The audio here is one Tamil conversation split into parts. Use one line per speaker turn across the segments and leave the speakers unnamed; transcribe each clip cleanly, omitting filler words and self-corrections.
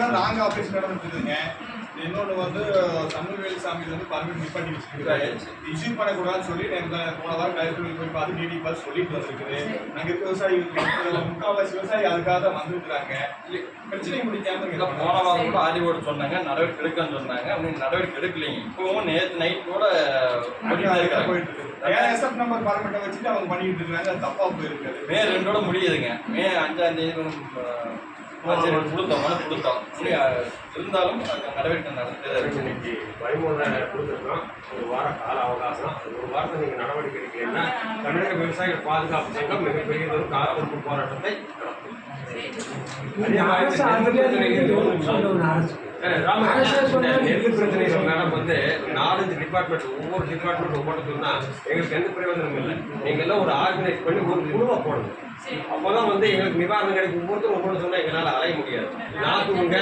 மேலே ராங் ஆப்ரேஷன் நடந்துருக்குதுங்க. இன்னொன்று வந்து சண்முகவேல் சாமி வந்து பர்மிட் மிஸ் பண்ணி வச்சுருக்காரு. இஷ்யூ பண்ணக்கூடாதுன்னு சொல்லி போன வாரம் கலெக்டர் போய் பார்த்து டிடி பார்த்து சொல்லிட்டு வந்துருக்குது. நாங்கள் இருக்க விவசாயி முக்கால்வாசி விவசாயி அதுக்காக தான் வந்துருக்குறாங்க. பிரச்சனை முடிக்காம
போன வாரம் கூட ஆடிவோட சொன்னாங்க, நடவடிக்கை எடுக்கன்னு சொன்னாங்க. அவங்க நடவடிக்கை எடுக்கலைங்க. இப்பவும் நேற்று நைட் கூட
போயிட்டு இருக்கு. எஸ்எஃப் நம்பர் பர்மிட்டை வச்சுட்டு அவங்க பண்ணிட்டு இருக்காங்க. அது தப்பா போயிருக்காரு.
மே 2 முடியுதுங்க. மே 5ஆம் தேதி கொடுத்தோம், மனு கொடுத்தோம். இருந்தாலும் நடவடிக்கை நடந்தது.
இன்னைக்கு 13 கொடுத்துருக்கோம். ஒரு வார கால அவகாசம். ஒரு வாரத்தை நீங்கள் நடவடிக்கை எடுக்கலைன்னா தமிழக விவசாயிகள் பாதுகாப்பு சங்கம் மிகப்பெரிய ஒரு காத்திருப்பு போராட்டத்தை நடத்தும். நெல் பிரச்சனைகள் மேடம் வந்து 4-5 டிபார்ட்மெண்ட், ஒவ்வொரு டிபார்ட்மெண்ட் ஒவ்வொருத்தருன்னா எங்களுக்கு எந்த பிரயோஜனமும் இல்லை. நீங்கள் எல்லாம் ஒரு ஆர்கனைஸ் பண்ணி ஒரு குழுவை போடணும். அப்போதான் வந்து எங்களுக்கு நிவாரணம் கிடைக்கும். ஒவ்வொருத்தரும் ஒவ்வொரு சொன்னா எங்களால் அலைய முடியாது. நாட்டுங்க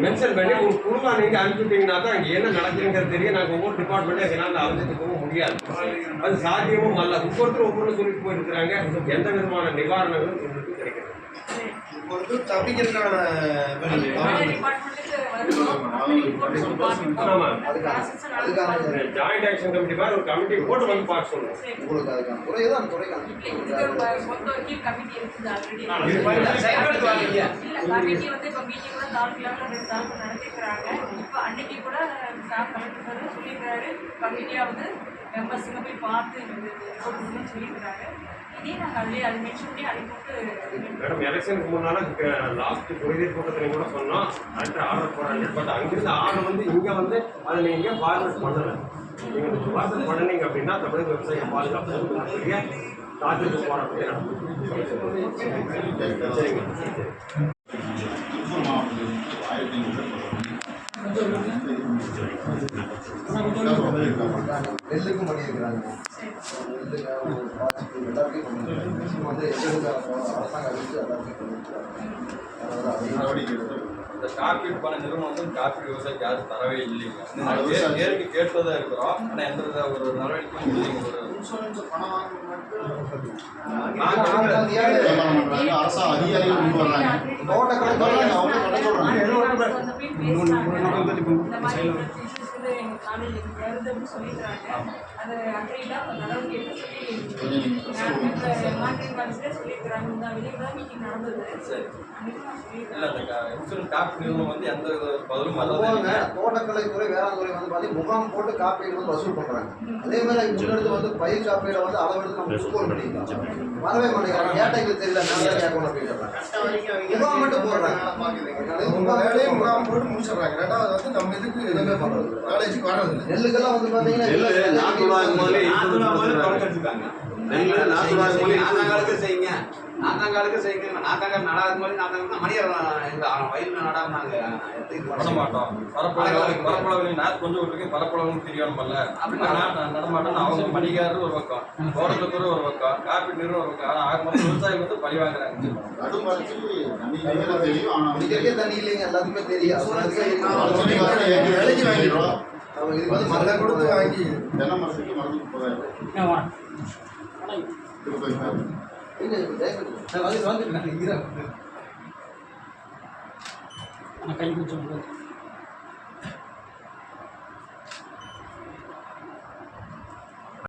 மென்ஷன் பண்ணி ஒரு குழுவா நீங்கள் அனுப்பிட்டீங்கன்னா தான் அங்கே என்ன நடக்குதுங்கிறது தெரியும். நாங்கள் ஒவ்வொரு டிபார்ட்மெண்ட்டும் எங்களால் அழைச்சிட்டு போக முடியாது. அது சாத்தியமும் அல்ல. ஒவ்வொருத்தரும் ஒவ்வொரு சொல்லிட்டு போயிருக்கிறாங்க. எந்த விதமான நிவாரணங்களும் எங்களுக்கு கிடைக்கிறது.
தப்பிக்கிறதுக்கான
ஜாயிண்ட் ஆக்ஷன் கமிட்டி மாதிரி ஒரு கமிட்டி போட்டு வந்து பார்க்க சொல்லுங்க.
உங்களுக்கு அதுக்கான துறைதான் துறைக்கான
மேடம் எலெக்ஷனுக்கு முன்னால லாஸ்ட் குறைதீர் கூட்டத்தில் கூட சொன்னோம் கலெக்டர் ஆர்டர் போடுறாங்க. பட் அங்கிருந்து ஆர்டர் வந்து இங்கே வந்து அதை நீங்கள் ஃபார்வர்ட் பண்ணலை. நீங்கள் ஃபார்வர்ட் பண்ணினீங்க அப்படின்னா தமிழக விவசாய பாதுகாப்பு பெரிய காத்திருப்பு போராட்டத்தை நடக்கும். சரிங்க.
நெல்லுக்கும் பண்ணியிருக்கிறாங்க. எல்லாத்தையும் வந்து அரசாங்கம் அறிவிச்சு எல்லாத்தையும் பண்ணியிருக்கிறாங்க.
இந்த காப்பீடு பண்ண நிறுவனம் வந்து காப்பீடு விவசாயிக்கு யாரும் தரவே இல்லைங்க. நேருக்கு கேட்டுதான் இருக்கிறோம். ஆனால் எந்த வித ஒரு நடவடிக்கையும் இல்லைங்க.
அரசு அதிகாரிகள் கொண்டு வர்றாங்க.
தோட்டக்கலைத்துறை வேளாண்துறை வந்து பார்த்தீங்கன்னா முகாம் போட்டு காப்பீடு வந்து வசூல் பண்றாங்க. அதே மாதிரி முன்னெடுத்து வந்து பயிர் காப்பீடை வந்து அளவெடுத்து நம்ம ஸ்கோர் பண்ணிக்கலாம். வரவே மாட்டேங்கிறாங்க. கேட்டங்களுக்கு தெரியல கேட்கணும் அப்படின்னு முகாம் மட்டும் போடுறாங்க. முகாம் போட்டு முடிச்சிடுறாங்க. ரெண்டாவது வந்து நம்ம இதுக்கு எதுவுமே பண்றது நாலேஜுக்கு வர்றது நெல்லுக்கெல்லாம் வந்து பார்த்தீங்கன்னா
செய்யுங்க. நாத்தாங்காலுக்கு செய்யுங்க. நாத்தாங்கால் நடாத மாதிரி நாத்தாங்க மணியர் வயலில் நடாம
பண்ண மாட்டோம். பரப்பளவு நாற்று கொஞ்சம் விட்டுருக்கு, பரப்பளவுன்னு தெரியணும்ல. நடமாட்டோம்னு அவங்க மணிகாரர் ஒரு பக்கம், தோட்டத்துறை ஒரு பக்கம், காப்பீடு நிறுவனம் ஒரு பக்கம். ஆனால் ஆக மொத்தம் விவசாயிகள் வந்து பழி வாங்குறாங்க.
தண்ணி இல்லைங்க, எல்லாத்துக்குமே தெரியும்.
விலைக்கு வாங்கிடுறோம்.
இதுக்கு வந்து மழை கொடுத்து வாங்கி
தென்னை மரத்துக்கு மருந்து 30,000
கை கொஞ்சம்